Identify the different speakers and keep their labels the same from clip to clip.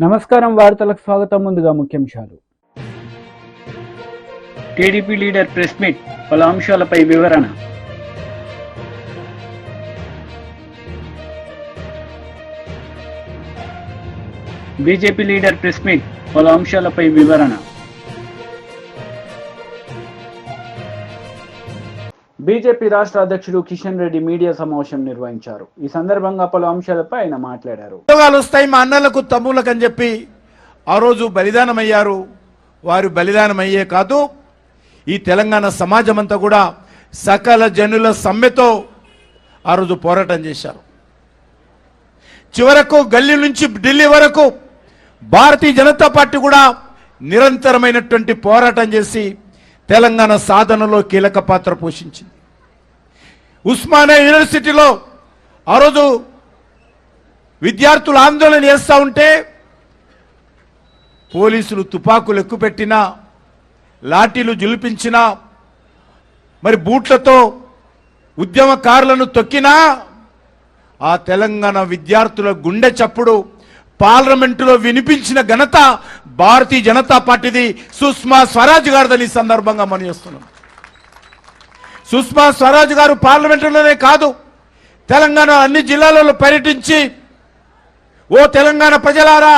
Speaker 1: నమస్కారం వార్తలకు స్వాగతం. ముందుగా ముఖ్యాంశాలు.
Speaker 2: టీడీపీ లీడర్ ప్రెస్ మీట్, పలు అంశాలపై వివరణ. బీజేపీ లీడర్ ప్రెస్ మీట్, పలు అంశాలపై వివరణ. బీజేపీ రాష్ట్ర అధ్యక్షుడు కిషన్ రెడ్డి మీడియా సమావేశం నిర్వహించారు. ఈ సందర్భంగా పలు అంశాలపై ఆయన మాట్లాడారు.
Speaker 3: ఉద్యోగాలు వస్తాయి మా అన్నలకు తమ్ములకు అని చెప్పి ఆ రోజు బలిదానం అయ్యారు. వారు బలిదానం అయ్యే కాదు, ఈ తెలంగాణ సమాజం అంతా కూడా సకల జనుల సమ్మెతో ఆ రోజు పోరాటం చేశారు. చివరకు గల్లీ నుంచి ఢిల్లీ వరకు భారతీయ జనతా పార్టీ కూడా నిరంతరమైనటువంటి పోరాటం చేసి తెలంగాణ సాధనలో కీలక పాత్ర పోషించింది. ఉస్మానియా యూనివర్సిటీలో ఆ రోజు విద్యార్థులు ఆందోళన చేస్తూ ఉంటే పోలీసులు తుపాకులు ఎక్కుపెట్టినా, లాఠీలు జులిపించినా, మరి బూట్లతో ఉద్యమకారులను తొక్కినా ఆ తెలంగాణ విద్యార్థుల గుండె చప్పుడు పార్లమెంటులో వినిపించిన ఘనత భారతీయ జనతా పార్టీది, సుష్మా స్వరాజ్ గారిదని సందర్భంగా మనం చేస్తున్నాం. సుష్మా స్వరాజ్ గారు పార్లమెంటులోనే కాదు, తెలంగాణ అన్ని జిల్లాలలో పర్యటించి, ఓ తెలంగాణ ప్రజలారా,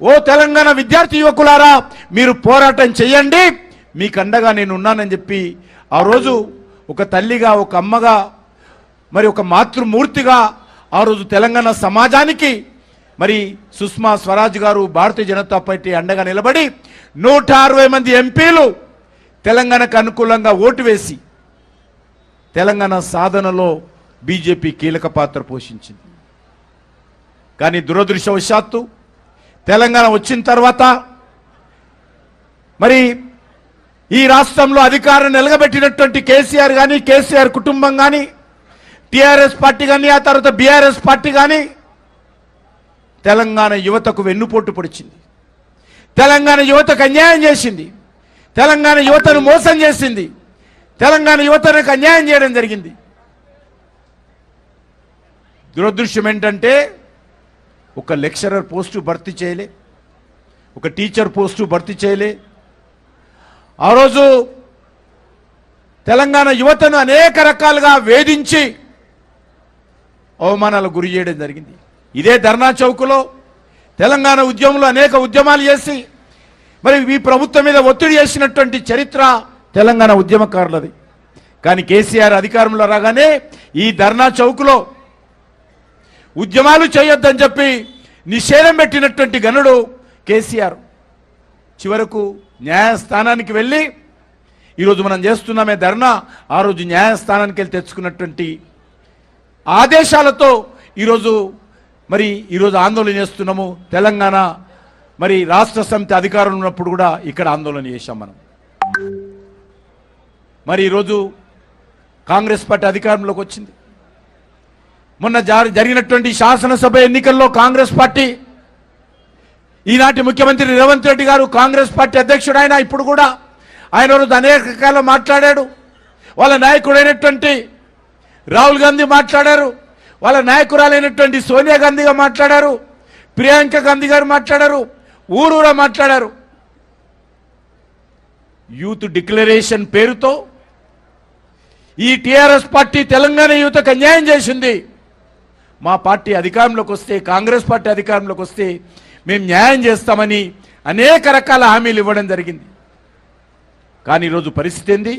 Speaker 3: ఓ తెలంగాణ విద్యార్థి యువకులారా, మీరు పోరాటం చేయండి, మీకు అండగా నేను ఉన్నానని చెప్పి ఆ రోజు ఒక తల్లిగా, ఒక అమ్మగా, మరి ఒక మాతృమూర్తిగా ఆ రోజు తెలంగాణ సమాజానికి మరి సుష్మా స్వరాజ్ గారు భారతీయ జనతా పార్టీ అండగా నిలబడి 160 మంది ఎంపీలు తెలంగాణకు అనుకూలంగా ఓటు వేసి తెలంగాణ సాధనలో బీజేపీ కీలక పాత్ర పోషించింది. కానీ దురదృష్టవశాత్తు తెలంగాణ వచ్చిన తర్వాత మరి ఈ రాష్ట్రంలో అధికారం నిలగబెట్టినటువంటి కేసీఆర్ కానీ, కేసీఆర్ కుటుంబం కానీ, టీఆర్ఎస్ పార్టీ కానీ, ఆ తర్వాత బీఆర్ఎస్ పార్టీ కానీ తెలంగాణ యువతకు వెన్నుపోటు పొడిచింది. తెలంగాణ యువతకు అన్యాయం చేసింది. తెలంగాణ యువతను మోసం చేసింది. తెలంగాణ యువతకు అన్యాయం చేయడం జరిగింది. దురదృష్టం ఏంటంటే ఒక లెక్చరర్ పోస్టు భర్తీ చేయలే, ఒక టీచర్ పోస్టు భర్తీ చేయలే. ఆ రోజు తెలంగాణ యువతను అనేక రకాలుగా వేధించి అవమానాలకు గురి చేయడం జరిగింది. ఇదే ధర్నా చౌక్లో తెలంగాణ ఉద్యమంలో అనేక ఉద్యమాలు చేసి మరి ఈ ప్రభుత్వం మీద ఒత్తిడి చేసినటువంటి చరిత్ర తెలంగాణ ఉద్యమకారులది. కానీ కేసీఆర్ అధికారంలో రాగానే ఈ ధర్నా చౌక్లో ఉద్యమాలు చేయొద్దని చెప్పి నిషేధం పెట్టినటువంటి గనుడు కేసీఆర్. చివరకు న్యాయస్థానానికి వెళ్ళి ఈరోజు మనం చేస్తున్నామే ధర్నా, ఆ రోజు న్యాయస్థానానికి వెళ్ళి తెచ్చుకున్నటువంటి ఆదేశాలతో ఈరోజు ఆందోళన చేస్తున్నాము. తెలంగాణ మరి రాష్ట్ర సమితి అధికారంలో ఉన్నప్పుడు కూడా ఇక్కడ ఆందోళన చేశాం మనం. మరి ఈరోజు కాంగ్రెస్ పార్టీ అధికారంలోకి వచ్చింది. మొన్న జరిగినటువంటి శాసనసభ ఎన్నికల్లో కాంగ్రెస్ పార్టీ, ఈనాటి ముఖ్యమంత్రి రేవంత్ రెడ్డి గారు కాంగ్రెస్ పార్టీ అధ్యక్షుడు, ఆయన ఇప్పుడు కూడా ఆయన రోజు అనేక రకాల మాట్లాడాడు. వాళ్ళ నాయకుడైనటువంటి రాహుల్ గాంధీ మాట్లాడారు, వాళ్ళ నాయకురాలైనటువంటి సోనియా గాంధీగా మాట్లాడారు, ప్రియాంక గాంధీ గారు మాట్లాడారు, ఊరూరా మాట్లాడారు. యూత్ డిక్లరేషన్ పేరుతో ఈ టీఆర్ఎస్ పార్టీ తెలంగాణ యువతకు అన్యాయం చేసింది. మా పార్టీ అధికారంలోకి వస్తే, కాంగ్రెస్ పార్టీ అధికారంలోకి వస్తే మేము న్యాయం చేస్తామని అనేక రకాల హామీలు ఇవ్వడం జరిగింది. కానీ ఈరోజు పరిస్థితి ఏంది?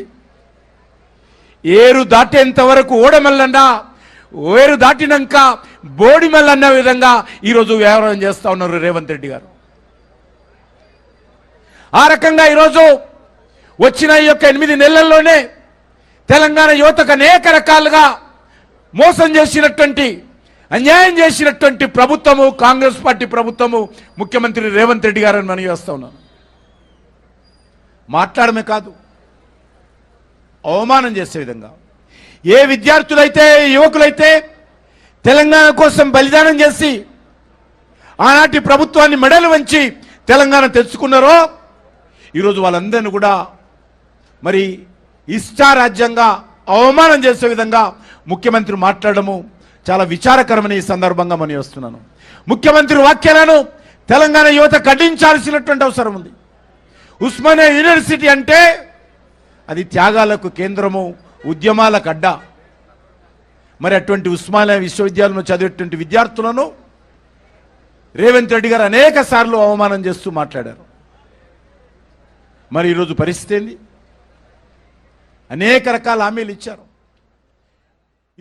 Speaker 3: ఏరు దాటేంత వరకు ఓడమల్లన్నా, ఏరు దాటినాక బోడిమల్లన్న విధంగా ఈరోజు వ్యవహారం చేస్తూ ఉన్నారు రేవంత్ రెడ్డి గారు. ఆ రకంగా ఈరోజు వచ్చిన ఈ యొక్క 8 నెలల్లోనే తెలంగాణ యువతకు అనేక రకాలుగా మోసం చేసినటువంటి, అన్యాయం చేసినటువంటి ప్రభుత్వము కాంగ్రెస్ పార్టీ ప్రభుత్వము, ముఖ్యమంత్రి రేవంత్ రెడ్డి గారని మనం చేస్తూ ఉన్నాను. మాట్లాడమే కాదు, అవమానం చేసే విధంగా ఏ విద్యార్థులైతే, యువకులైతే తెలంగాణ కోసం బలిదానం చేసి ఆనాటి ప్రభుత్వాన్ని మెడలు వంచి తెలంగాణ తెచ్చుకున్నారో ఈరోజు వాళ్ళందరినీ కూడా మరి ఇష్టారాజ్యంగా అవమానం చేసే విధంగా ముఖ్యమంత్రి మాట్లాడము చాలా విచారకరమని ఈ సందర్భంగా మనం చేస్తున్నాను. ముఖ్యమంత్రి వ్యాఖ్యలను తెలంగాణ యువత ఖండించాల్సినటువంటి అవసరం ఉంది. ఉస్మానియా యూనివర్సిటీ అంటే అది త్యాగాలకు కేంద్రము, ఉద్యమాలకు అడ్డా. మరి అటువంటి ఉస్మానియా విశ్వవిద్యాలయంలో చదివేటువంటి విద్యార్థులను రేవంత్ రెడ్డి గారు అనేక సార్లు అవమానం చేస్తూ మాట్లాడారు. మరి ఈరోజు పరిస్థితి ఏంది? అనేక రకాల హామీలు ఇచ్చారు.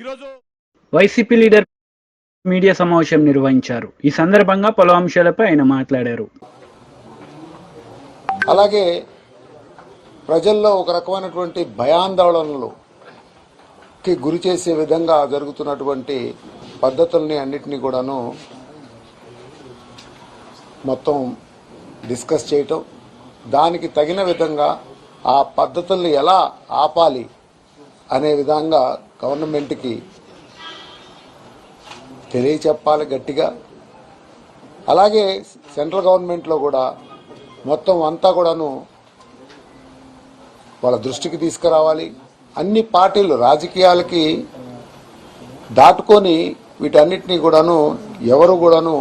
Speaker 3: ఈరోజు
Speaker 2: వైసీపీ లీడర్ మీడియా సమావేశం నిర్వహించారు. ఈ సందర్భంగా పలు అంశాలపై ఆయన మాట్లాడారు.
Speaker 4: అలాగే ప్రజల్లో ఒక రకమైనటువంటి భయాందోళనలుకి గురి చేసే విధంగా జరుగుతున్నటువంటి పద్ధతుల్ని అన్నిటినీ కూడాను మొత్తం డిస్కస్ చేయటం, దానికి తగిన విధంగా ఆ పద్ధతుల్ని ఎలా ఆపాలి అనే విధంగా గవర్నమెంట్కి తెలియచెప్పాలి గట్టిగా. అలాగే సెంట్రల్ గవర్నమెంట్లో కూడా మొత్తం అంతా కూడాను వాళ్ళ దృష్టికి తీసుకురావాలి. అన్ని పార్టీలు రాజకీయాలకి దాటుకొని వీటన్నిటినీ కూడాను ఎవరు కూడాను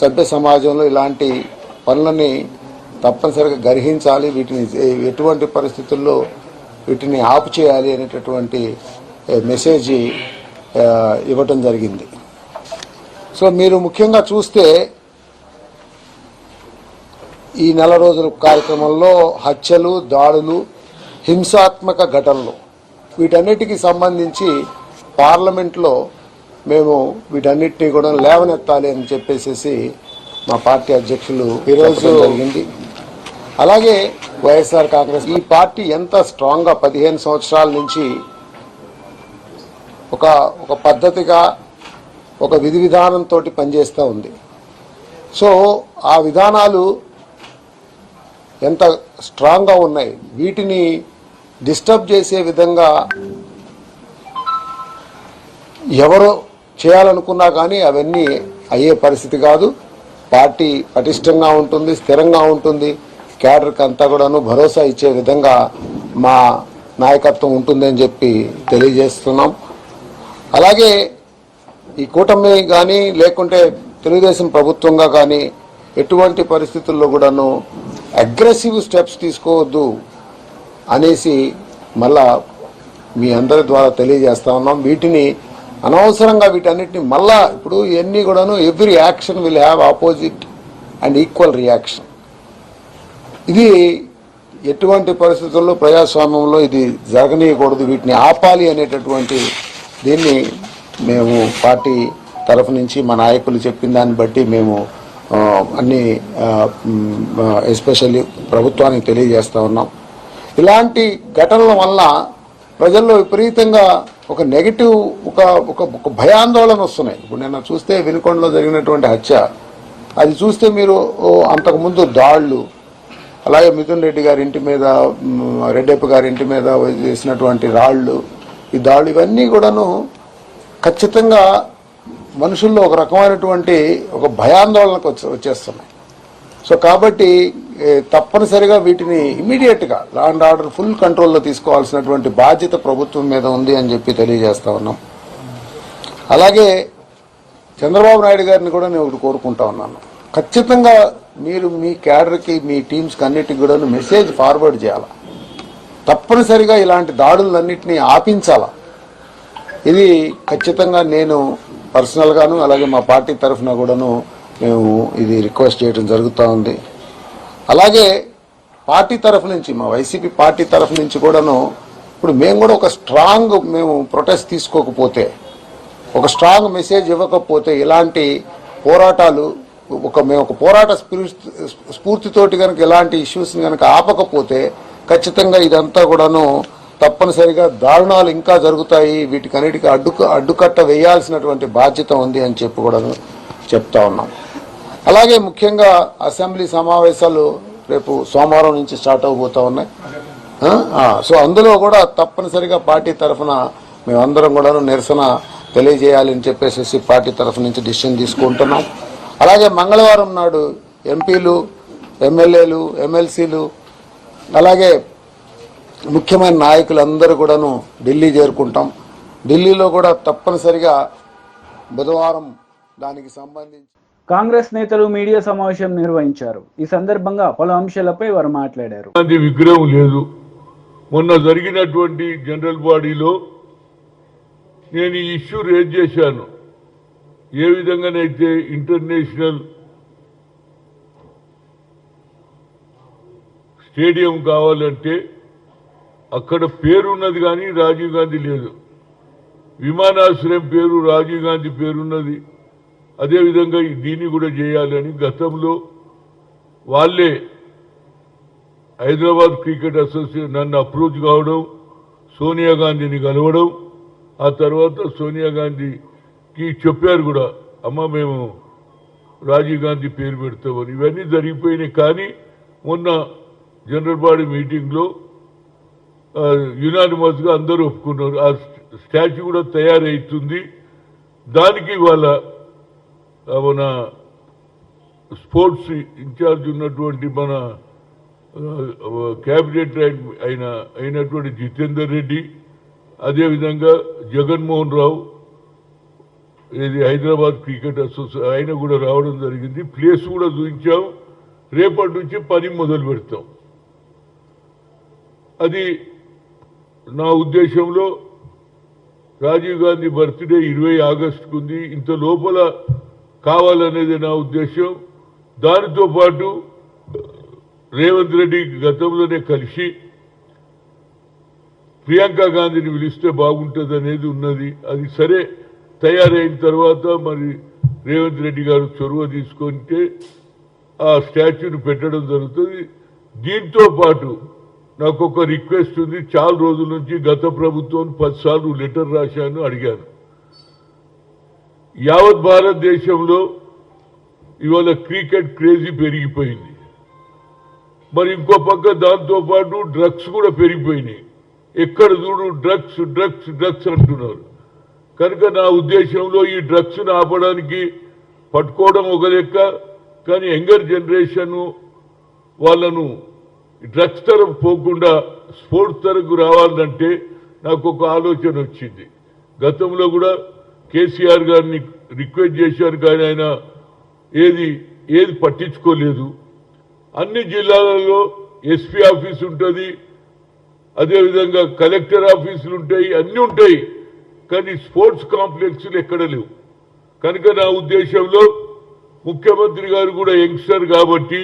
Speaker 4: సభ్య సమాజంలో ఇలాంటి పనులని తప్పనిసరిగా గ్రహించాలి, వీటిని ఎటువంటి పరిస్థితుల్లో వీటిని ఆపు చేయాలి అనేటటువంటి మెసేజ్ ఇవ్వటం జరిగింది. సో మీరు ముఖ్యంగా చూస్తే ఈ నెల రోజుల కార్యక్రమంలో హత్యలు, దాడులు, హింసాత్మక ఘటనలు వీటన్నిటికీ సంబంధించి పార్లమెంట్లో మేము వీటన్నిటినీ కూడా లేవనెత్తాలి అని చెప్పేసి మా పార్టీ అధ్యక్షులు ఈరోజు జరిగింది. అలాగే వైఎస్ఆర్ కాంగ్రెస్ ఈ పార్టీ ఎంత స్ట్రాంగ్గా 15 సంవత్సరాల నుంచి ఒక పద్ధతిగా ఒక విధి విధానంతో పనిచేస్తూ ఉంది. సో ఆ విధానాలు ఎంత స్ట్రాంగ్గా ఉన్నాయి, వీటిని డిస్టర్బ్ చేసే విధంగా ఎవరో చేయాలనుకున్నా కానీ అవన్నీ అయ్యే పరిస్థితి కాదు. పార్టీ పటిష్టంగా ఉంటుంది, స్థిరంగా ఉంటుంది, క్యాడర్కి అంతా కూడాను భరోసా ఇచ్చే విధంగా మా నాయకత్వం ఉంటుందని చెప్పి తెలియజేస్తున్నాం. అలాగే ఈ కూటమి కానీ లేకుంటే తెలుగుదేశం ప్రభుత్వంగా కానీ ఎటువంటి పరిస్థితుల్లో కూడాను అగ్రెసివ్ స్టెప్స్ తీసుకోవద్దు అనేసి మళ్ళా మీ అందరి ద్వారా తెలియజేస్తా ఉన్నాం. వీటిని అనవసరంగా వీటన్నిటిని మళ్ళా ఇప్పుడు ఇవన్నీ కూడాను every action will have opposite and equal reaction. ఇది ఎటువంటి పరిస్థితుల్లో ప్రజాస్వామ్యంలో ఇది జరగనీయకూడదు, వీటిని ఆపాలి అనేటటువంటి దీన్ని మేము పార్టీ తరఫు నుంచి మా నాయకులు చెప్పిన దాన్ని బట్టి మేము అన్ని ఎస్పెషల్లీ ప్రభుత్వానికి తెలియజేస్తూ ఉన్నాం. ఇలాంటి ఘటనల వల్ల ప్రజల్లో విపరీతంగా ఒక నెగిటివ్ ఒక భయాందోళన వస్తున్నాయి. ఇప్పుడు నిన్న చూస్తే వినుకొండలో జరిగినటువంటి హత్య, అది చూస్తే మీరు అంతకుముందు దాళ్లు, అలాగే మిథున్ రెడ్డి గారి ఇంటి మీద, రెడ్డప్ప గారి ఇంటి మీద వేసినటువంటి రాళ్లు, ఈ దాళ్లు ఇవన్నీ కూడాను ఖచ్చితంగా మనుషుల్లో ఒక రకమైనటువంటి ఒక భయాందోళనకు వచ్చేస్తున్నాయి. సో కాబట్టి తప్పనిసరిగా వీటిని ఇమీడియట్గా లా అండ్ ఆర్డర్ ఫుల్ కంట్రోల్లో తీసుకోవాల్సినటువంటి బాధ్యత ప్రభుత్వం మీద ఉంది అని చెప్పి తెలియజేస్తా ఉన్నాం. అలాగే చంద్రబాబు నాయుడు గారిని కూడా నేను ఒకటి కోరుకుంటా ఉన్నాను, ఖచ్చితంగా మీరు మీ క్యాడర్కి, మీ టీమ్స్కి అన్నిటికి కూడా మెసేజ్ ఫార్వర్డ్ చేయాలి. తప్పనిసరిగా ఇలాంటి దాడులన్నింటినీ ఆపించాలా. ఇది ఖచ్చితంగా నేను పర్సనల్గాను అలాగే మా పార్టీ తరఫున కూడాను మేము ఇది రిక్వెస్ట్ చేయడం జరుగుతూ ఉంది. అలాగే పార్టీ తరఫు నుంచి, మా వైసీపీ పార్టీ తరఫు నుంచి కూడాను ఇప్పుడు మేము కూడా ఒక స్ట్రాంగ్ మేము ప్రొటెస్ట్ తీసుకోకపోతే, ఒక స్ట్రాంగ్ మెసేజ్ ఇవ్వకపోతే, ఇలాంటి పోరాటాలు మేము ఒక పోరాట స్ఫూర్తితోటి కనుక ఇలాంటి ఇష్యూస్ని కనుక ఆపకపోతే ఖచ్చితంగా ఇదంతా కూడాను తప్పనిసరిగా దారుణాలు ఇంకా జరుగుతాయి, వీటికన్నిటికీ అడ్డుకట్ట వేయాల్సినటువంటి బాధ్యత ఉంది అని చెప్పి కూడా చెప్తా ఉన్నాం. అలాగే ముఖ్యంగా అసెంబ్లీ సమావేశాలు రేపు సోమవారం నుంచి స్టార్ట్ అవబోతా ఉన్నాయి. సో అందులో కూడా తప్పనిసరిగా పార్టీ తరఫున మేమందరం కూడా నిరసన తెలియజేయాలి అని చెప్పేసి పార్టీ తరఫు నుంచి డిసిషన్ తీసుకుంటున్నాం. అలాగే మంగళవారం నాడు ఎంపీలు, ఎమ్మెల్యేలు, ఎమ్మెల్సీలు అలాగే ముఖ్యమైన నాయకులందరూ కూడాను ఢిల్లీ చేరుకుంటాం. ఢిల్లీలో కూడా తప్పనిసరిగా బుధవారం దానికి సంబంధించి
Speaker 2: కాంగ్రెస్ నేతలు మీడియా సమావేశం నిర్వహించారు. ఈ సందర్భంగా పలు అంశాలపై వారు మాట్లాడారు.
Speaker 5: విగ్రహం లేదు. మొన్న జరిగినటువంటి జనరల్ బాడీలో నేను ఈ ఇష్యూ రేజ్ చేశాను. ఏ విధంగానైతే ఇంటర్నేషనల్ స్టేడియం కావాలంటే అక్కడ పేరున్నది కానీ రాజీవ్ గాంధీ లేదు. విమానాశ్రయం పేరు రాజీవ్ గాంధీ పేరున్నది. అదేవిధంగా దీన్ని కూడా చేయాలని గతంలో వాళ్ళే హైదరాబాద్ క్రికెట్ అసోసియేషన్ నన్ను అప్రోచ్ కావడం, సోనియా గాంధీని కలవడం, ఆ తర్వాత సోనియా గాంధీకి చెప్పారు కూడా, అమ్మ మేము రాజీవ్ గాంధీ పేరు పెడతామని. ఇవన్నీ జరిగిపోయినాయి. కానీ మొన్న జనరల్ బాడీ మీటింగ్లో యునానిమస్గా అందరూ ఒప్పుకున్నారు. ఆ స్టాచ్యూ కూడా తయారవుతుంది. దానికి వాళ్ళ మన స్పోర్ట్స్ ఇన్ఛార్జ్ ఉన్నటువంటి మన క్యాబినెట్ అయినటువంటి జితేందర్ రెడ్డి, అదేవిధంగా జగన్మోహన్ రావు, ఇది హైదరాబాద్ క్రికెట్ అసోసియేషన్ ఆయన కూడా రావడం జరిగింది. ప్లేస్ కూడా చూపించాం. రేపటి నుంచి పని మొదలు పెడతాం. అది నా ఉద్దేశంలో రాజీవ్ గాంధీ బర్త్డే 20 ఆగస్టుకు ఉంది. ఇంత లోపల కావాలనేది నా ఉద్దేశం. దానితో పాటు రేవంత్ రెడ్డి గతంలోనే కలిసి ప్రియాంక గాంధీని పిలిస్తే బాగుంటుంది అనేది ఉన్నది. అది సరే తయారైన తర్వాత మరి రేవంత్ రెడ్డి గారు చొరవ తీసుకుంటే ఆ స్టాచ్యూని పెట్టడం జరుగుతుంది. దీంతో పాటు నాకు ఒక రిక్వెస్ట్ ఉంది. చాలా రోజుల నుంచి గత ప్రభుత్వం 10 సార్లు లెటర్ రాశాను, అడిగాను. యావత్ భారతదేశంలో ఇవాళ క్రికెట్ క్రేజీ పెరిగిపోయింది. మరి ఇంకో పక్క దాంతో పాటు డ్రగ్స్ కూడా పెరిగిపోయినాయి. ఎక్కడ చూడు డ్రగ్స్ డ్రగ్స్ డ్రగ్స్ అంటున్నారు. కనుక నా ఉద్దేశంలో ఈ డ్రగ్స్ను ఆపడానికి పట్టుకోవడం ఒక లెక్క, కానీ యంగర్ జనరేషన్ వాళ్ళను డ్రగ్స్ తరఫు పోకుండా స్పోర్ట్స్ తరఫు రావాలంటే నాకు ఒక ఆలోచన వచ్చింది. గతంలో కూడా కేసీఆర్ గారిని రిక్వెస్ట్ చేశారు, కానీ ఆయన ఏది పట్టించుకోలేదు. అన్ని జిల్లాలలో ఎస్పీ ఆఫీస్ ఉంటుంది, అదేవిధంగా కలెక్టర్ ఆఫీసులు ఉంటాయి, అన్నీ ఉంటాయి. కానీ స్పోర్ట్స్ కాంప్లెక్స్లు ఎక్కడ లేవు. కనుక నా ఉద్దేశంలో ముఖ్యమంత్రి గారు కూడా యంగ్స్టర్ కాబట్టి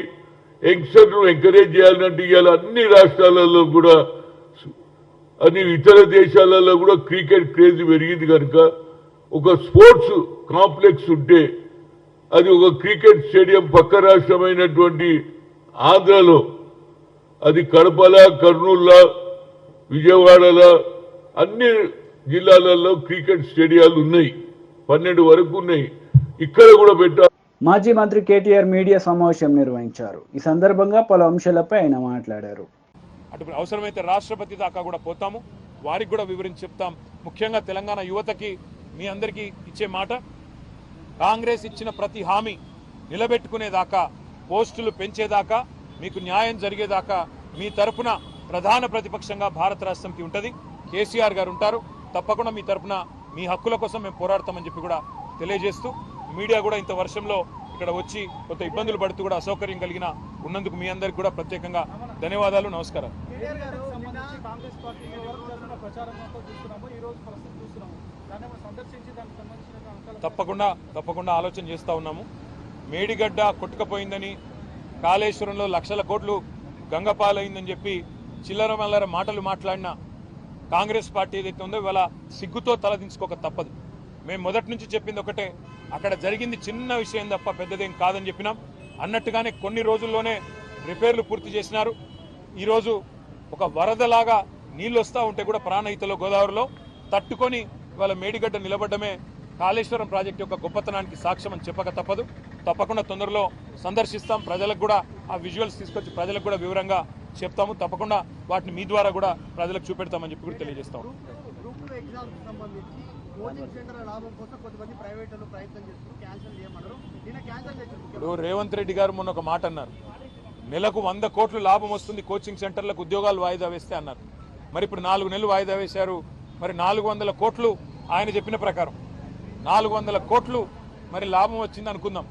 Speaker 5: యంగ్స్టర్ను ఎంకరేజ్ చేయాలంటే ఇవాళ అన్ని రాష్ట్రాలలో కూడా అన్ని ఇతర దేశాలలో కూడా క్రికెట్ క్రేజ్ పెరిగింది. కనుక ఒక స్పోర్ట్స్ కాంప్లెక్స్ ఉంటే అది ఒక క్రికెట్ స్టేడియం పక్క రాష్ట్రమైనటువంటి ఆంధ్రలో అది కడపల, కర్నూలులో, విజయవాడలో అన్ని జిల్లాలలో క్రికెట్ స్టేడియాలు ఉన్నాయి. 12 వరకు ఉన్నాయి. ఇక్కడ కూడా పెట్టారు.
Speaker 2: మాజీ మంత్రి కేటీఆర్ మీడియా సమావేశం నిర్వహించారు. ఈ సందర్భంగా పలు అంశాలపై ఆయన మాట్లాడారు.
Speaker 6: అటు అవసరమైతే రాష్ట్రపతి దాకా కూడా పోతాము, వారికి కూడా వివరించి చెప్తాం. ముఖ్యంగా తెలంగాణ యువతకి మీ అందరికీ ఇచ్చే మాట, కాంగ్రెస్ ఇచ్చిన ప్రతి హామీ నిలబెట్టుకునేదాకా, పోస్టులు పెంచేదాకా, మీకు న్యాయం జరిగేదాకా మీ తరఫున ప్రధాన ప్రతిపక్షంగా భారత రాష్ట్రంకి ఉంటుంది. కేసీఆర్ గారు ఉంటారు. తప్పకుండా మీ తరఫున మీ హక్కుల కోసం మేము పోరాడతామని చెప్పి కూడా తెలియజేస్తూ, మీడియా కూడా ఇంత వర్షంలో ఇక్కడ వచ్చి కొంత ఇబ్బందులు పడుతూ కూడా అసౌకర్యం కలిగిన ఉన్నందుకు మీ అందరికీ కూడా ప్రత్యేకంగా ధన్యవాదాలు, నమస్కారం. తప్పకుండా ఆలోచన చేస్తూ ఉన్నాము. మేడిగడ్డ కొట్టుకపోయిందని, కాళేశ్వరంలో లక్షల కోట్లు గంగపాలైందని చెప్పి చిల్లర మల్లర మాటలు మాట్లాడిన కాంగ్రెస్ పార్టీ ఏదైతే ఉందో ఇవాళ సిగ్గుతో తలదించుకోక తప్పదు. మేము మొదటి నుంచి చెప్పింది ఒకటే, అక్కడ జరిగింది చిన్న విషయం తప్ప పెద్దదేం కాదని చెప్పినాం. అన్నట్టుగానే కొన్ని రోజుల్లోనే రిపేర్లు పూర్తి చేసినారు. ఈరోజు ఒక వరదలాగా నీళ్ళు వస్తూ ఉంటే కూడా ప్రాణహితలో గోదావరిలో తట్టుకొని ఇవాళ మేడిగడ్డ నిలబడ్డమే కాళేశ్వరం ప్రాజెక్టు యొక్క గొప్పతనానికి సాక్ష్యం అని చెప్పక తప్పదు. తప్పకుండా తొందరలో సందర్శిస్తాం. ప్రజలకు కూడా ఆ విజువల్స్ తీసుకొచ్చి ప్రజలకు కూడా వివరంగా చెప్తాము. తప్పకుండా వాటిని మీ ద్వారా కూడా ప్రజలకు చూపెడతామని చెప్పి కూడా తెలియజేస్తాము. ఇప్పుడు రేవంత్ రెడ్డి గారు మొన్న ఒక మాట అన్నారు, నెలకు 100 కోట్లు లాభం వస్తుంది కోచింగ్ సెంటర్లకు ఉద్యోగాలు వాయిదా వేస్తే అన్నారు. మరి ఇప్పుడు 4 నెలలు వాయిదా వేశారు. మరి 400 కోట్లు ఆయన చెప్పిన ప్రకారం 400 కోట్లు మరి లాభం వచ్చింది అనుకుందాం.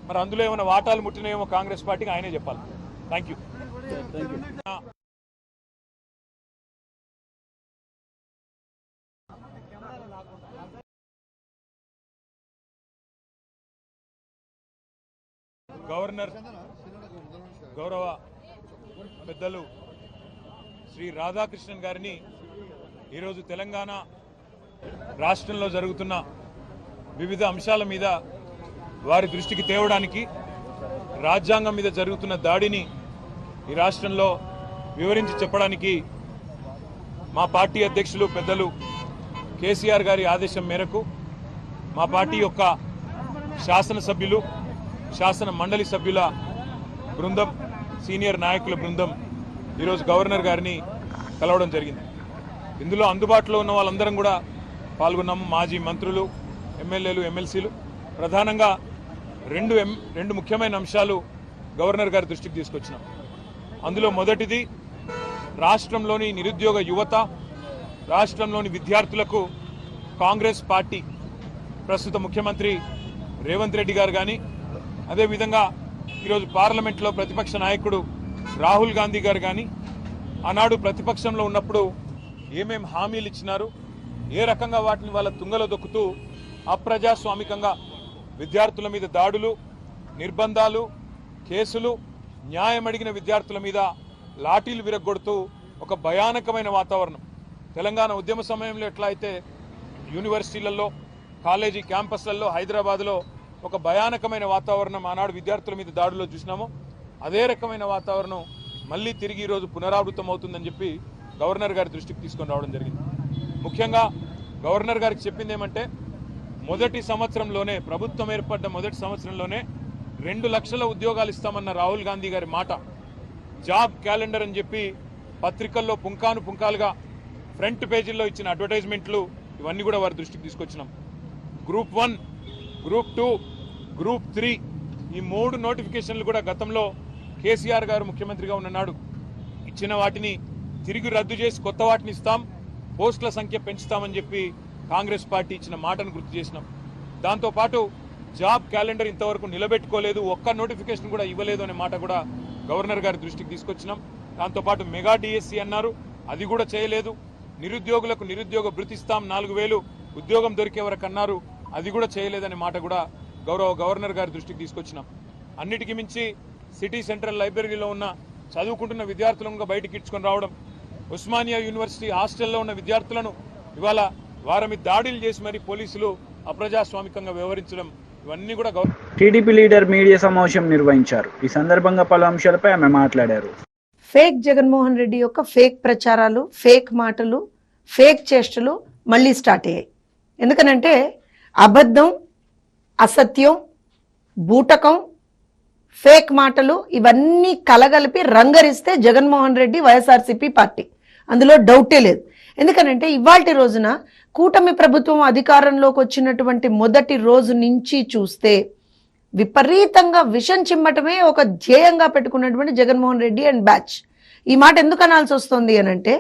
Speaker 6: మరి అందులో ఏమైనా వాటాలు ముట్టినాయేమో కాంగ్రెస్ పార్టీకి ఆయనే చెప్పాలి. Thank you. గవర్నర్ గౌరవ పెద్దలు శ్రీ రాధాకృష్ణన్ గారిని ఈరోజు తెలంగాణ రాష్ట్రంలో జరుగుతున్న వివిధ అంశాల మీద వారి దృష్టికి తేవడానికి, రాజ్యాంగం మీద జరుగుతున్న దాడిని ఈ రాష్ట్రంలో వివరించి చెప్పడానికి మా పార్టీ అధ్యక్షులు పెద్దలు కేసీఆర్ గారి ఆదేశం మేరకు మా పార్టీ యొక్క శాసనసభ్యులు, శాసన మండలి సభ్యుల బృందం, సీనియర్ నాయకుల బృందం ఈరోజు గవర్నర్ గారిని కలవడం జరిగింది. ఇందులో అందుబాటులో ఉన్న వాళ్ళందరం కూడా పాల్గొన్నాము. మాజీ మంత్రులు, ఎమ్మెల్యేలు, ఎమ్మెల్సీలు. ప్రధానంగా రెండు ముఖ్యమైన అంశాలు గవర్నర్ గారి దృష్టికి తీసుకొచ్చినాం. అందులో మొదటిది, రాష్ట్రంలోని నిరుద్యోగ యువత, రాష్ట్రంలోని విద్యార్థులకు కాంగ్రెస్ పార్టీ ప్రస్తుత ముఖ్యమంత్రి రేవంత్ రెడ్డి గారు కానీ, అదేవిధంగా ఈరోజు పార్లమెంట్లో ప్రతిపక్ష నాయకుడు రాహుల్ గాంధీ గారు కానీ ఆనాడు ప్రతిపక్షంలో ఉన్నప్పుడు ఏమేం హామీలు ఇచ్చినారు, ఏ రకంగా వాటిని వాళ్ళ తుంగలో దొక్కుతూ అప్రజాస్వామికంగా విద్యార్థుల మీద దాడులు, నిర్బంధాలు, కేసులు, న్యాయం అడిగిన విద్యార్థుల మీద లాఠీలు విరగ్గొడుతూ ఒక భయానకమైన వాతావరణం. తెలంగాణ ఉద్యమ సమయంలో ఎట్లా అయితే యూనివర్సిటీలలో, కాలేజీ క్యాంపస్లలో, హైదరాబాద్లో ఒక భయానకమైన వాతావరణం ఆనాడు విద్యార్థుల మీద దాడులో చూసినామో, అదే రకమైన వాతావరణం మళ్ళీ తిరిగి ఈరోజు పునరావృతం అవుతుందని చెప్పి గవర్నర్ గారి దృష్టికి తీసుకొని రావడం జరిగింది. ముఖ్యంగా గవర్నర్ గారికి చెప్పింది ఏమంటే, మొదటి సంవత్సరంలోనే, ప్రభుత్వం ఏర్పడ్డ మొదటి సంవత్సరంలోనే 2 లక్షల ఉద్యోగాలు ఇస్తామన్న రాహుల్ గాంధీ గారి మాట, జాబ్ క్యాలెండర్ అని చెప్పి పత్రికల్లో పుంకాలుగా ఫ్రంట్ పేజీల్లో ఇచ్చిన అడ్వర్టైజ్మెంట్లు, ఇవన్నీ కూడా వారి దృష్టికి తీసుకొచ్చినాం. గ్రూప్ 1, గ్రూప్ 2, గ్రూప్ 3 ఈ 3 నోటిఫికేషన్లు కూడా గతంలో కేసీఆర్ గారు ముఖ్యమంత్రిగా ఉన్ననాడు ఇచ్చిన వాటిని తిరిగి రద్దు చేసి కొత్త వాటిని ఇస్తాం, పోస్టుల సంఖ్య పెంచుతామని చెప్పి కాంగ్రెస్ పార్టీ ఇచ్చిన మాటను గుర్తు చేసినాం. దాంతోపాటు జాబ్ క్యాలెండర్ ఇంతవరకు నిలబెట్టుకోలేదు, ఒక్క నోటిఫికేషన్ కూడా ఇవ్వలేదు అనే మాట కూడా గవర్నర్ గారి దృష్టికి తీసుకొచ్చినాం. దాంతోపాటు మెగా డిఎస్సి అన్నారు, అది కూడా చేయలేదు. నిరుద్యోగులకు నిరుద్యోగ భృతిస్తాం 4000 ఉద్యోగం దొరికే వరకు అన్నారు, అది కూడా చేయలేదనే మాట కూడా గౌరవ గవర్నర్ గారి దృష్టికి తీసుకొచ్చినాం. అన్నిటికీ మించి సిటీ సెంట్రల్ లైబ్రరీలో ఉన్న చదువుకుంటున్న విద్యార్థులను బయటికి ఇచ్చుకొని రావడం, ఉస్మానియా యూనివర్సిటీ హాస్టల్లో ఉన్న విద్యార్థులను ఇవాళ వారి మీద దాడులు చేసి మరి పోలీసులు అప్రజాస్వామికంగా వ్యవహరించడం, ఇవన్నీ కూడా
Speaker 2: టీడీపీ లీడర్ మీడియా సమావేశం నిర్వహించారు. ఈ సందర్భంగా పలు అంశాలపై ఆమె మాట్లాడారు.
Speaker 7: ఫేక్ జగన్మోహన్ రెడ్డి యొక్క ఫేక్ ప్రచారాలు, ఫేక్ మాటలు, ఫేక్ చేష్టలు మళ్ళీ స్టార్ట్ అయ్యాయి. ఎందుకనంటే అబద్ధం, అసత్యం, బూటకం, ఫేక్ మాటలు ఇవన్నీ కలగలిపి రంగరిస్తే జగన్మోహన్ రెడ్డి వైఎస్ఆర్సీపీ పార్టీ, అందులో డౌటే లేదు. ఎందుకనంటే ఇవాల్టి రోజున కూటమి ప్రభుత్వం అధికారంలోకి వచ్చినటువంటి మొదటి రోజు నుంచి చూస్తే విపరీతంగా విషం చిమ్మటమే ఒక ధ్యేయంగా పెట్టుకున్నటువంటి జగన్మోహన్ రెడ్డి అండ్ బ్యాచ్. ఈ మాట ఎందుకు అనాల్సి వస్తుంది అనంటే,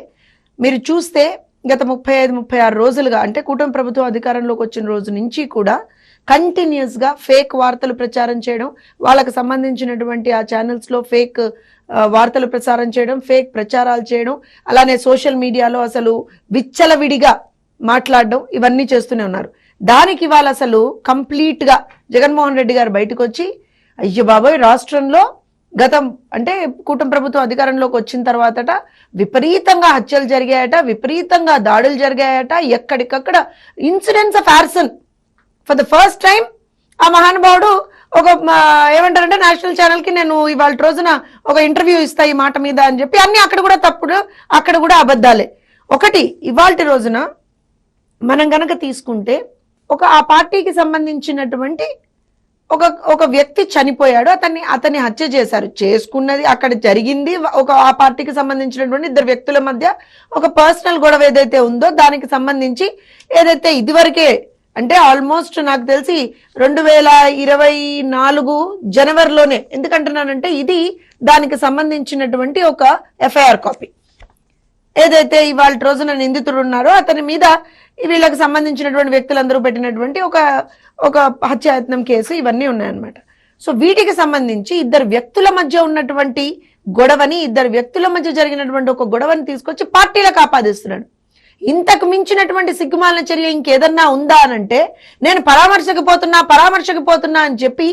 Speaker 7: మీరు చూస్తే గత 35-36 రోజులుగా, అంటే కూటమి ప్రభుత్వం అధికారంలోకి వచ్చిన రోజు నుంచి కూడా కంటిన్యూస్గా ఫేక్ వార్తలు ప్రచారం చేయడం, వాళ్ళకు సంబంధించినటువంటి ఆ ఛానల్స్లో ఫేక్ వార్తలు ప్రసారం చేయడం, ఫేక్ ప్రచారాలు చేయడం, అలానే సోషల్ మీడియాలో అసలు విచ్చలవిడిగా మాట్లాడడం, ఇవన్నీ చేస్తూనే ఉన్నారు. దానికి వాళ్ళు అసలు కంప్లీట్గా జగన్మోహన్ రెడ్డి గారు బయటకు వచ్చి, అయ్యో బాబోయ్ రాష్ట్రంలో గతం అంటే కూటమి ప్రభుత్వం అధికారంలోకి వచ్చిన తర్వాతట విపరీతంగా హత్యలు జరిగాయట, విపరీతంగా దాడులు జరిగాయట, ఎక్కడికక్కడ incidents of arson. For the first time ఆ మహానుభావుడు ఒక ఏమంటారంటే నేషనల్ ఛానల్కి నేను ఇవాళ రోజున ఒక ఇంటర్వ్యూ ఇస్తా ఈ మాట మీద అని చెప్పి, అన్ని అక్కడ కూడా తప్పుడు, అక్కడ కూడా అబద్ధాలే. ఒకటి ఇవాళ రోజున మనం గనక తీసుకుంటే ఆ పార్టీకి సంబంధించినటువంటి ఒక వ్యక్తి చనిపోయాడు, అతన్ని హత్య చేశారు. చేసుకున్నది అక్కడ జరిగింది ఆ పార్టీకి సంబంధించినటువంటి 2 వ్యక్తుల మధ్య ఒక పర్సనల్ గొడవ ఏదైతే ఉందో దానికి సంబంధించి ఏదైతే ఇదివరకే అంటే ఆల్మోస్ట్ నాకు తెలిసి 2024 జనవరిలోనే, ఎందుకంటున్నానంటే ఇది దానికి సంబంధించినటువంటి ఒక ఎఫ్ఐఆర్ కాపీ. ఏదైతే ఇవాళ రోజున నిందితుడు ఉన్నారో అతని మీద వీళ్ళకి సంబంధించినటువంటి వ్యక్తులందరూ పెట్టినటువంటి ఒక హత్యాయత్నం కేసు, ఇవన్నీ ఉన్నాయన్నమాట. సో వీటికి సంబంధించి ఇద్దరు వ్యక్తుల మధ్య ఉన్నటువంటి గొడవని, ఇద్దరు వ్యక్తుల మధ్య జరిగినటువంటి ఒక గొడవని తీసుకొచ్చి పార్టీలకు ఆపాదిస్తున్నాడు. ఇంతకు మించినటువంటి సిగ్గుమాలిన చర్య ఇంకేదన్నా ఉందా అనంటే, నేను పరామర్శకు పోతున్నా అని చెప్పి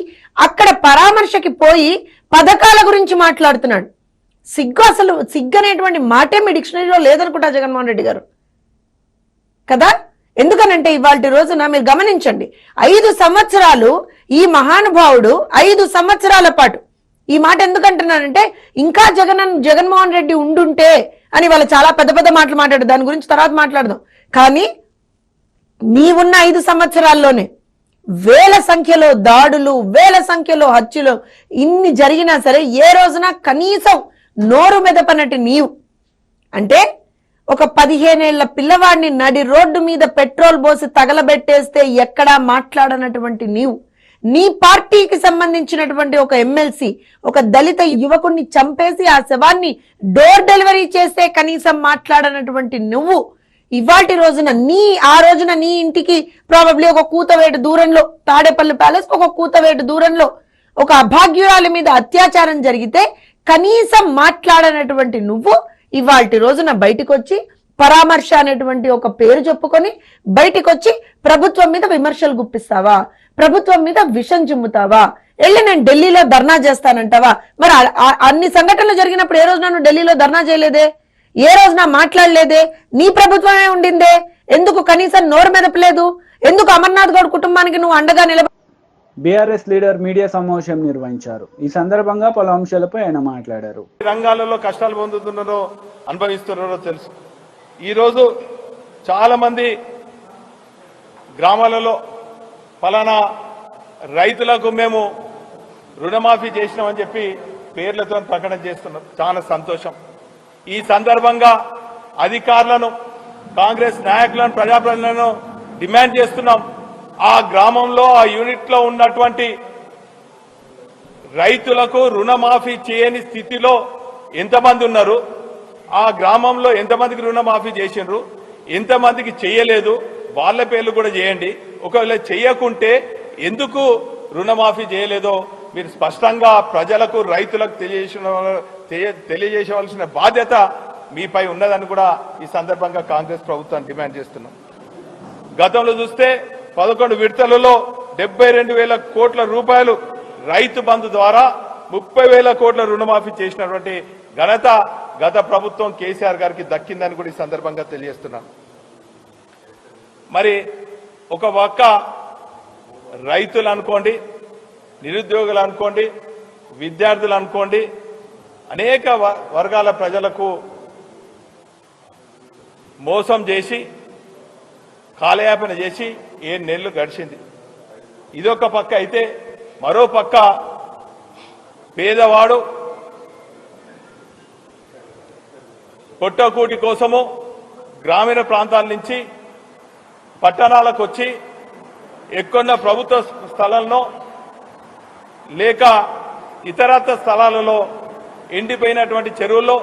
Speaker 7: అక్కడ పరామర్శకి పోయి పథకాల గురించి మాట్లాడుతున్నాడు. అసలు సిగ్గు అనేటువంటి మాటే మీ డిక్షనరీలో లేదనుకుంటా జగన్మోహన్ రెడ్డి గారు కదా. ఎందుకనంటే ఇవాళ రోజున మీరు గమనించండి, 5 సంవత్సరాలు ఈ మహానుభావుడు 5 సంవత్సరాల పాటు, ఈ మాట ఎందుకంటున్నానంటే ఇంకా జగన్మోహన్ రెడ్డి ఉండుంటే అని వాళ్ళు చాలా పెద్ద పెద్ద మాటలు మాట్లాడు, దాని గురించి తర్వాత మాట్లాడదాం. కానీ నీవున్న 5 సంవత్సరాల్లోనే వేల సంఖ్యలో దాడులు, వేల సంఖ్యలో హత్యలు ఇన్ని జరిగినా సరే ఏ రోజున కనీసం నోరు మెదపనటి నీవు, అంటే ఒక 15 ఏళ్ల పిల్లవాడిని నడి రోడ్డు మీద పెట్రోల్ పోసి తగలబెట్టేస్తే ఎక్కడా మాట్లాడనటువంటి నీవు, నీ పార్టీకి సంబంధించినటువంటి ఒక ఎమ్మెల్సీ ఒక దళిత యువకుడిని చంపేసి ఆ శవాన్ని డోర్ డెలివరీ చేస్తే కనీసం మాట్లాడనటువంటి నువ్వు ఇవాటి రోజున ఆ రోజున నీ ఇంటికి ప్రాబబ్లీ ఒక కూతవేటు దూరంలో, తాడేపల్లి ప్యాలెస్ ఒక కూతవేటు దూరంలో ఒక అభాగ్యురాలి మీద అత్యాచారం జరిగితే కనీసం మాట్లాడనటువంటి నువ్వు ఇవాటి రోజున బయటకు వచ్చి పరామర్శ అనేటువంటి ఒక పేరు చెప్పుకొని బయటకు వచ్చి ప్రభుత్వం మీద విమర్శలు గుప్పిస్తావా, ప్రభుత్వం మీద విషం చిమ్ముతావా, వెళ్ళి నేను ఢిల్లీలో ధర్నా చేస్తానంటావా? మరి అన్ని సంఘటనలు జరిగినప్పుడు ఏ రోజున నువ్వు ఢిల్లీలో ధర్నా చేయలేదే, ఏ రోజున మాట్లాడలేదే, నీ ప్రభుత్వమే ఉండిందే, ఎందుకు కనీసం నోరు మెదపలేదు, ఎందుకు అమర్నాథ్ గౌడ్ కుటుంబానికి నువ్వు అండగా నిలబ
Speaker 2: బీఆర్ఎస్ లీడర్ మీడియా సమావేశం నిర్వహించారు. ఈ సందర్భంగా పలు అంశాలపై ఆయన మాట్లాడారు.
Speaker 3: రంగాలలో కష్టాలు పొందుతున్నారో అనుభవిస్తున్నారో తెలుసు. ఈరోజు చాలా మంది గ్రామాలలో ఫలానా రైతులకు మేము రుణమాఫీ చేసినామని చెప్పి పేర్లతో ప్రకటన చేస్తున్నారు. చాలా సంతోషం. ఈ సందర్భంగా అధికారులను, కాంగ్రెస్ నాయకులను, ప్రజాప్రతినిధులను డిమాండ్ చేస్తున్నాం. ఆ గ్రామంలో, ఆ యూనిట్ లో ఉన్నటువంటి రైతులకు రుణమాఫీ చేయని స్థితిలో ఎంతమంది ఉన్నారు, ఆ గ్రామంలో ఎంతమందికి రుణమాఫీ చేసిండ్రు, ఎంతమందికి చేయలేదు, వాళ్ళ పేర్లు కూడా చేయండి. ఒకవేళ చేయకుంటే ఎందుకు రుణమాఫీ చేయలేదో మీరు స్పష్టంగా ప్రజలకు, రైతులకు తెలియజేయవలసిన బాధ్యత మీపై ఉన్నదని కూడా ఈ సందర్భంగా కాంగ్రెస్ ప్రభుత్వాన్ని డిమాండ్ చేస్తున్నాం. గతంలో చూస్తే 11 విడతలలో 72,000 కోట్ల రూపాయలు రైతు బంధు ద్వారా 30,000 కోట్ల రుణమాఫీ చేసినటువంటి ఘనత గత ప్రభుత్వం కేసీఆర్ గారికి దక్కిందని కూడా ఈ సందర్భంగా తెలియజేస్తున్నాను. మరి ఒక పక్క రైతులు అనుకోండి, నిరుద్యోగులు అనుకోండి, విద్యార్థులు అనుకోండి, అనేక వర్గాల ప్రజలకు మోసం చేసి కాలయాపన చేసి 7 నెలలు గడిచింది. ఇదొక పక్క అయితే, మరో పక్క పేదవాడు పొట్టకూటి కోసము గ్రామీణ ప్రాంతాల నుంచి పట్టణాలకు వచ్చి ఎక్కువ ప్రభుత్వ స్థలాల్లో లేక ఇతరత్ర స్థలాలలో ఎండిపోయినటువంటి చెరువుల్లో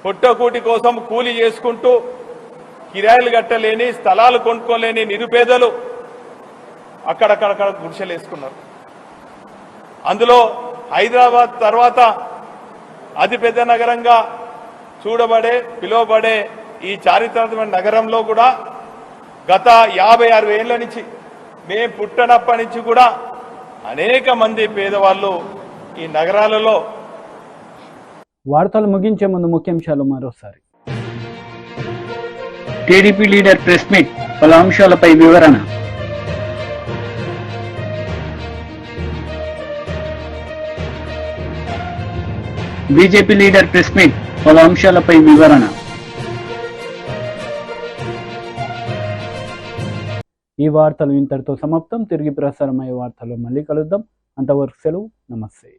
Speaker 3: పొట్టకూటి కోసం కూలి చేసుకుంటూ కిరాయిలు కట్టలేని, స్థలాలు కొనుక్కోలేని నిరుపేదలు అక్కడక్కడక్కడ గుడిసెలు వేసుకున్నారు. అందులో హైదరాబాద్ తర్వాత అతిపెద్ద నగరంగా పిలువబడే ఈ చారిత్రాత్మక నగరంలో కూడా గత 56 ఏళ్ల నుంచి, మేము పుట్టనప్పటి నుంచి కూడా అనేక మంది పేదవాళ్ళు ఈ నగరాలలో.
Speaker 1: వార్తలు ముగించే ముందు ముఖ్యాంశాలు మరోసారి.
Speaker 8: టీడీపీ లీడర్ ప్రెస్ మీట్, పలు అంశాలపై వివరణ. బీజేపీ లీడర్ ప్రెస్ మీట్, పలు అంశాలపై వివరణ.
Speaker 1: ఈ వార్తలు ఇంతటితో సమాప్తం. తిరిగి ప్రసారమయ్యే వార్తలు మళ్ళీ కలుద్దాం. అంతవరకు సెలవు. నమస్తే.